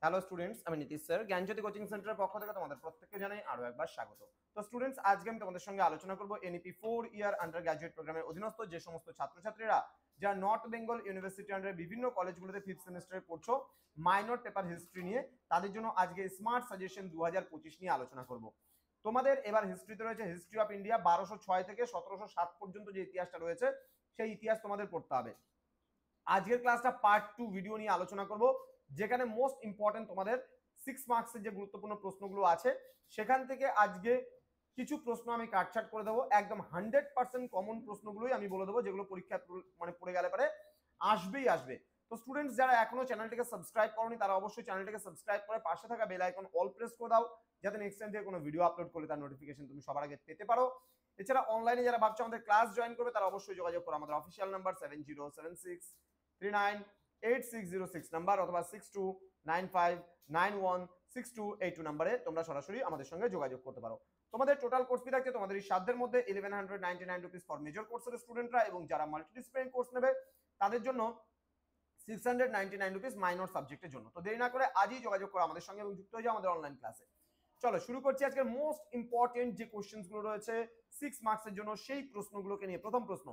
Hello students, আমি Nitish sir জ্ঞানজ্যোতি coaching সেন্টারের পক্ষ থেকে তোমাদের প্রত্যেককে জানাই আরো একবার স্বাগত। তো স্টুডেন্টস, আজকে আমি তোমাদের সঙ্গে আলোচনা করব এনইপি 4 ইয়ার আন্ডার গ্র্যাজুয়েট প্রোগ্রামের অধীনস্থ যে সমস্ত ছাত্রছাত্রীরা যারা নর্থ বেঙ্গল ইউনিভার্সিটি আন্ডারে বিভিন্ন কলেজগুলোতে 5th সেমিস্টারে পড়ছো মাইনর পেপার হিস্ট্রি নিয়ে, তাদের জন্য আজকে স্মার্ট সাজেশন 2025 নিয়ে আলোচনা করব। তোমাদের এবার হিস্ট্রিতে রয়েছে হিস্ট্রি অফ ইন্ডিয়া 1206 থেকে 1707 পর্যন্ত যে ইতিহাসটা রয়েছে সেই ইতিহাস তোমাদের পড়তে হবে। আজকের ক্লাসটা পার্ট 2 ভিডিও নিয়ে আলোচনা করব, যেখানে মোস্ট ইম্পর্টেন্ট তোমাদের 6 মার্কসের যে গুরুত্বপূর্ণ প্রশ্নগুলো আছে সেখান থেকে আজকে কিছু প্রশ্ন আমি কাটছাট করে দেবো। একদম 100% কমন প্রশ্নগুলোই আমি বলে দেবো, যেগুলো পরীক্ষা মানে পড়ে গেলে পরে আসবেই আসবে। তো স্টুডেন্টস, যারা এখনো চ্যানেলটিকে সাবস্ক্রাইব করনি তারা অবশ্যই চ্যানেলটিকে সাবস্ক্রাইব করে পাশে থাকা বেল আইকন অল প্রেস করে দাও, যাতে নেক্সট টাইম থেকে কোনো ভিডিও আপলোড করলে তার নোটিফিকেশন তুমি সবার আগে পেতে পারো। এছাড়া অনলাইনে যারা ভাবছো আমাদের ক্লাস জয়েন করবে তারা অবশ্যই যোগাযোগ করো আমাদের অফিসিয়াল নাম্বার 7076398606 নাম্বার অথবা 6295916282 নাম্বারে তোমরা সরাসরি আমাদের সঙ্গে যোগাযোগ করতে পারো। তোমাদের টোটাল কোর্স ফি থাকছে তোমাদের এই সাধ্যের মধ্যে 1199 রুপিস ফর মেজর কোর্সের স্টুডেন্টরা, এবং যারা মাল্টিডিসিপ্লিন কোর্স নেবে তাদের জন্য 699 রুপিস মাইনর সাবজেক্টের জন্য। তো দেরি না করে আজই যোগাযোগ করো আমাদের সঙ্গে এবং যুক্ত হয়ে যাও আমাদের অনলাইন ক্লাসে। চলো শুরু করছি আজকের মোস্ট ইম্পর্টেন্ট যে কোশ্চেনগুলো রয়েছে 6 মার্কসের জন্য সেই প্রশ্নগুলোকে নিয়ে। প্রথম প্রশ্ন,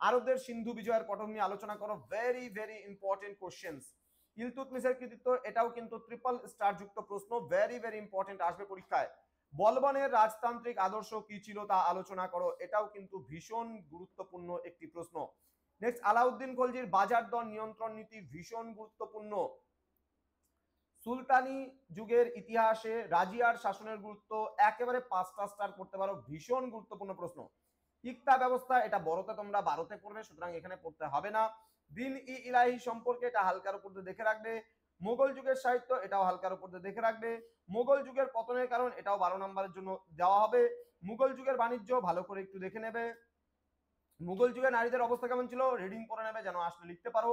আরবদের সিন্ধু বিজয়ের পটভ নিয়ে আলোচনা করো। Very very important questions. ইলতুৎমিশের কৃতিত্ব, এটাও কিন্তু ট্রিপল স্টার যুক্ত প্রশ্ন, ভেরি ভেরি ইম্পর্টেন্ট, আসবে পরীক্ষায়। বলবনের রাজতান্ত্রিক আদর্শ কি ছিল তা আলোচনা করো, এটাও কিন্তু ভীষণ গুরুত্বপূর্ণ একটি প্রশ্ন। নেক্সট, আলাউদ্দিন খলজির বাজার দর নিয়ন্ত্রণ নীতি, ভীষণ গুরুত্বপূর্ণ। সুলতানি যুগের ইতিহাসে রাজিয়ার শাসনের গুরুত্ব, একেবারে 5টা স্টার করতে পারো, ভীষণ গুরুত্বপূর্ণ প্রশ্ন। ইকতা ব্যবস্থা, এটা বড়তে তোমরা 12তে পড়বে, সুতরাং এখানে পড়তে হবে না। দিন ই ইলাহি সম্পর্কে, এটা হালকার উপর দেখে রাখবে। মোগল যুগের সাহিত্য, এটাও হালকার উপর দেখে রাখবে। মোগল যুগের পতনের কারণ, এটাও 12 নম্বরের জন্য দেওয়া হবে। মুঘল যুগের বাণিজ্য ভালো করে একটু দেখে নেবে। মুঘল যুগের নারীদের অবস্থা কেমন ছিল, রিডিং করে নেবে যেন আসলে লিখতে পারো।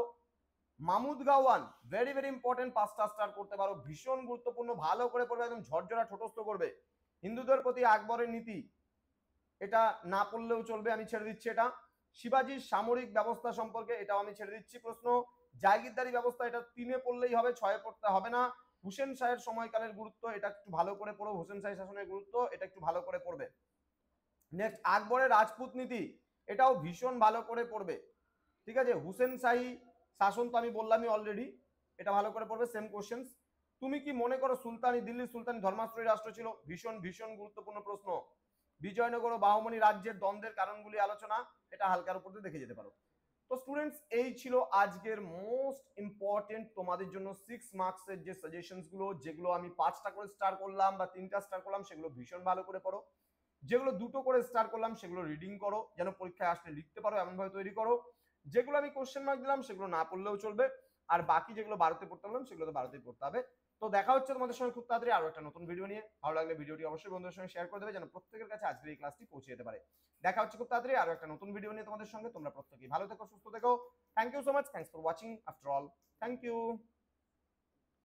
মামুদ গাওয়ান, ভেরি ভেরি ইম্পর্টেন্ট, 5টা স্টার করতে পারো, ভীষণ গুরুত্বপূর্ণ, ভালো করে পড়বে, একদম ঝরঝরা ঠোঁটস্থ করবে। হিন্দুদের প্রতি আকবরের নীতি, এটা না পড়লেও চলবে, আমি ছেড়ে দিচ্ছি এটা। শিবাজির সামরিক ব্যবস্থা সম্পর্কে, এটাও আমি ছেড়ে দিচ্ছি প্রশ্ন। জায়গিরদারি ব্যবস্থা, এটা 3-এ পড়লেই হবে, 6-এ পড়তে হবে না। হুসেন শাহের সময়কালের গুরুত্ব, এটা একটু ভালো করে পড়ো, হুসেন শাহের শাসনের গুরুত্ব এটা একটু ভালো করে পড়বে। নেক্সট, আকবরের রাজপুত নীতি, এটাও ভীষণ ভালো করে পড়বে, ঠিক আছে। হুসেন শাহী শাসন তো আমি বললামই অলরেডি, এটা ভালো করে পড়বে। Same questions. তুমি কি মনে করো সুলতানি, দিল্লির সুলতানি ধর্মাশ্রয়ী রাষ্ট্র ছিল, ভীষণ ভীষণ গুরুত্বপূর্ণ প্রশ্ন। বিজয়নগর ও বাহমনি রাজ্যের দ্বন্দ্বের কারণগুলি আলোচনা, এটা হালকার উপর দিয়ে দেখে যেতে পারো। তো স্টুডেন্টস, এই ছিল আজকের মোস্ট ইম্পর্টেন্ট তোমাদের জন্য 6 মার্কসের যে সাজেশনস গুলো, যেগুলো আমি 5টা করে স্টার করলাম বা 3টা স্টার করলাম, সেগুলো ভীষণ ভালো করে পড়ো। যেগুলো 2টো করে স্টার করলাম সেগুলো রিডিং করো, যেন পরীক্ষায় আসলে লিখতে পারো এমনভাবে তৈরি করো। যেগুলো আমি কোশ্চেন মার্ক দিলাম সেগুলো না পড়লেও চলবে, আর বাকি যেগুলো 12তে পড়তে বললাম সেগুলো তো 12তেই পড়তে হবে। তো দেখা হচ্ছে তোমাদের সঙ্গে খুব তাড়াতাড়ি আরো একটা নতুন ভিডিও নিয়ে। ভালো লাগলে ভিডিওটি অবশ্যই বন্ধুদের সঙ্গে শেয়ার করে দেবে, যেন প্রত্যেকের কাছে আজকের এই ক্লাসটি পৌঁছে যেতে পারে। দেখা হচ্ছে খুব তাড়াতাড়ি আরো একটা নতুন ভিডিও নিয়ে তোমাদের সঙ্গে। তোমরা প্রত্যেকেই ভালো থেকো, সুস্থ থেকো। Thank you so much, thanks for watching after all, thank you.